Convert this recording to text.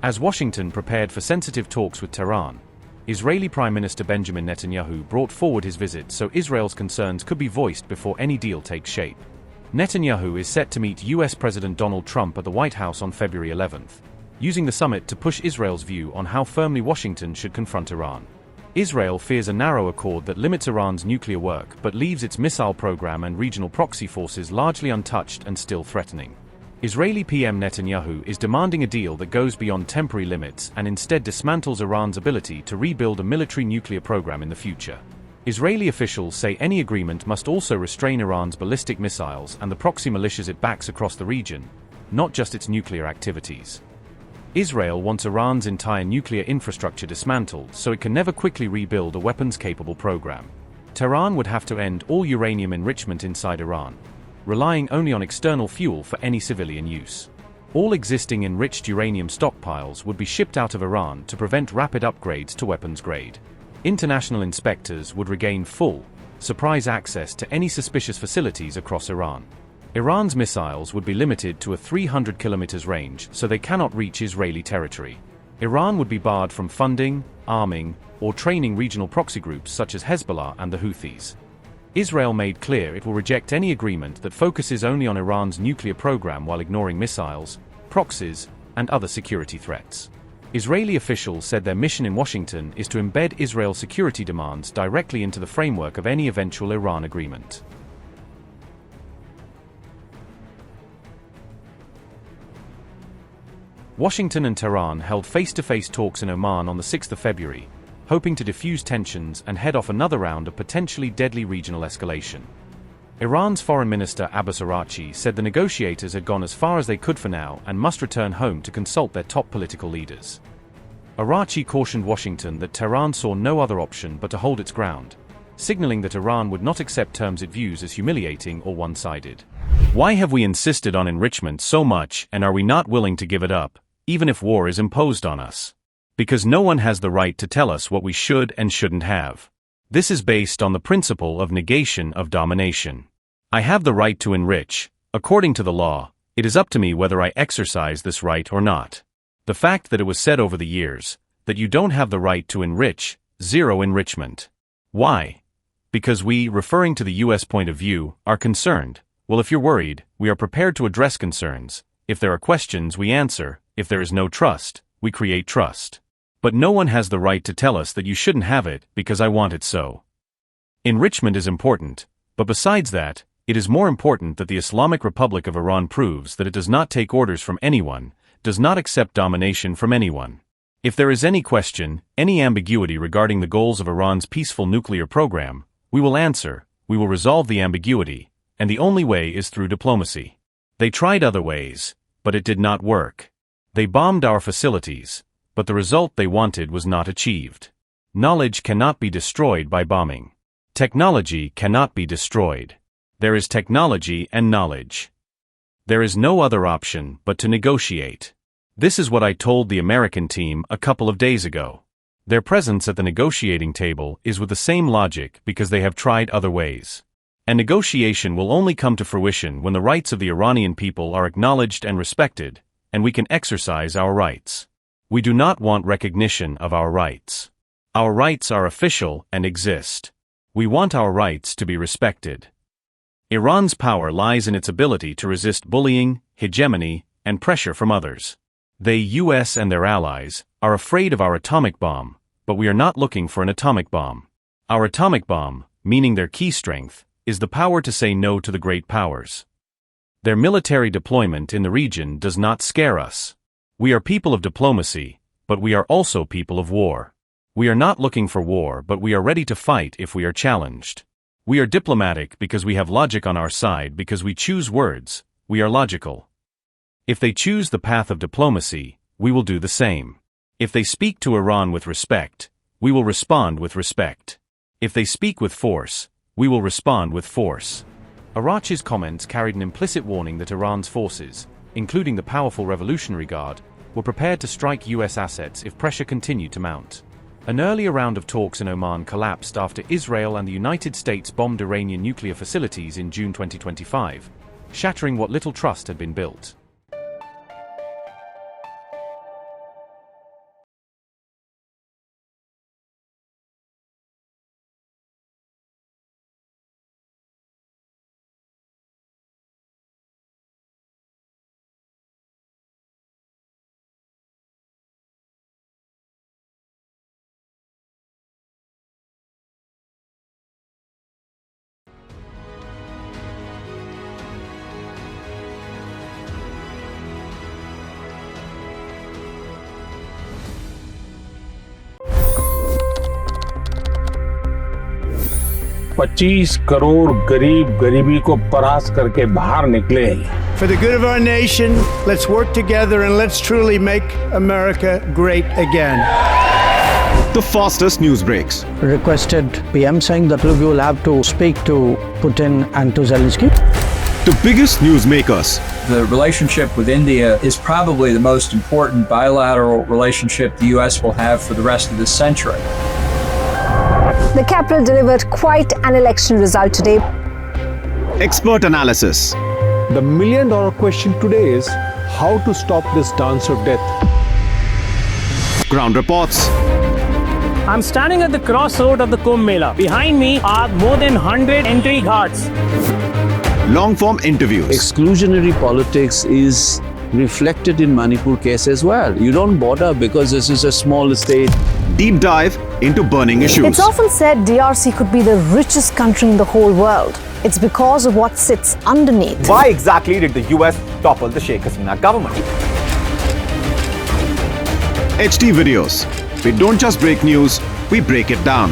As Washington prepared for sensitive talks with Tehran, Israeli Prime Minister Benjamin Netanyahu brought forward his visit so Israel's concerns could be voiced before any deal takes shape. Netanyahu is set to meet US President Donald Trump at the White House on February 11th, using the summit to push Israel's view on how firmly Washington should confront Iran. Israel fears a narrow accord that limits Iran's nuclear work but leaves its missile program and regional proxy forces largely untouched and still threatening. Israeli PM Netanyahu is demanding a deal that goes beyond temporary limits and instead dismantles Iran's ability to rebuild a military nuclear program in the future. Israeli officials say any agreement must also restrain Iran's ballistic missiles and the proxy militias it backs across the region, not just its nuclear activities. Israel wants Iran's entire nuclear infrastructure dismantled so it can never quickly rebuild a weapons-capable program. Tehran would have to end all uranium enrichment inside Iran, relying only on external fuel for any civilian use. All existing enriched uranium stockpiles would be shipped out of Iran to prevent rapid upgrades to weapons grade. International inspectors would regain full, surprise access to any suspicious facilities across Iran. Iran's missiles would be limited to a 300 kilometers range so they cannot reach Israeli territory. Iran would be barred from funding, arming, or training regional proxy groups such as Hezbollah and the Houthis. Israel made clear it will reject any agreement that focuses only on Iran's nuclear program while ignoring missiles, proxies, and other security threats. Israeli officials said their mission in Washington is to embed Israel's security demands directly into the framework of any eventual Iran agreement. Washington and Tehran held face-to-face talks in Oman on the 6th of February, hoping to defuse tensions and head off another round of potentially deadly regional escalation. Iran's Foreign Minister Abbas Araqchi said the negotiators had gone as far as they could for now and must return home to consult their top political leaders. Araqchi cautioned Washington that Tehran saw no other option but to hold its ground, signaling that Iran would not accept terms it views as humiliating or one-sided. Why have we insisted on enrichment so much and are we not willing to give it up, even if war is imposed on us? Because no one has the right to tell us what we should and shouldn't have. This is based on the principle of negation of domination. I have the right to enrich. According to the law, it is up to me whether I exercise this right or not. The fact that it was said over the years that you don't have the right to enrich, zero enrichment. Why? Because we, referring to the US point of view, are concerned. Well, if you're worried, we are prepared to address concerns. If there are questions, we answer. If there is no trust, we create trust. But no one has the right to tell us that you shouldn't have it because I want it so. Enrichment is important, but besides that, it is more important that the Islamic Republic of Iran proves that it does not take orders from anyone, does not accept domination from anyone. If there is any question, any ambiguity regarding the goals of Iran's peaceful nuclear program, we will answer, we will resolve the ambiguity, and the only way is through diplomacy. They tried other ways, but it did not work. They bombed our facilities, but the result they wanted was not achieved. Knowledge cannot be destroyed by bombing. Technology cannot be destroyed. There is technology and knowledge. There is no other option but to negotiate. This is what I told the American team a couple of days ago. Their presence at the negotiating table is with the same logic because they have tried other ways. And negotiation will only come to fruition when the rights of the Iranian people are acknowledged and respected, and we can exercise our rights. We do not want recognition of our rights. Our rights are official and exist. We want our rights to be respected. Iran's power lies in its ability to resist bullying, hegemony, and pressure from others. They, US and their allies, are afraid of our atomic bomb, but we are not looking for an atomic bomb. Our atomic bomb, meaning their key strength, is the power to say no to the great powers. Their military deployment in the region does not scare us. We are people of diplomacy, but we are also people of war. We are not looking for war, but we are ready to fight if we are challenged. We are diplomatic because we have logic on our side, because we choose words, we are logical. If they choose the path of diplomacy, we will do the same. If they speak to Iran with respect, we will respond with respect. If they speak with force, we will respond with force. Araqchi's comments carried an implicit warning that Iran's forces, including the powerful Revolutionary Guard, were prepared to strike US assets if pressure continued to mount. An earlier round of talks in Oman collapsed after Israel and the United States bombed Iranian nuclear facilities in June 2025, shattering what little trust had been built. 25 crore गरीब गरीबी को परास्त करके बाहर निकले। For the good of our nation, let's work together and let's truly make America great again. The fastest news breaks. Requested PM saying that look, you will have to speak to Putin and to Zelensky. The biggest newsmakers. The relationship with India is probably the most important bilateral relationship the US will have for the rest of this century. The capital delivered quite an election result today. Expert analysis. The million-dollar question today is how to stop this dance of death. Ground reports. I'm standing at the crossroad of the Kumbh Mela. Behind me are more than 100 entry ghats. Long-form interviews. Exclusionary politics is reflected in Manipur case as well. You don't bother because this is a small state. Deep dive into burning issues. It's often said DRC could be the richest country in the whole world. It's because of what sits underneath. Why exactly did the US topple the Sheikh Hasina government? HT videos. We don't just break news, we break it down.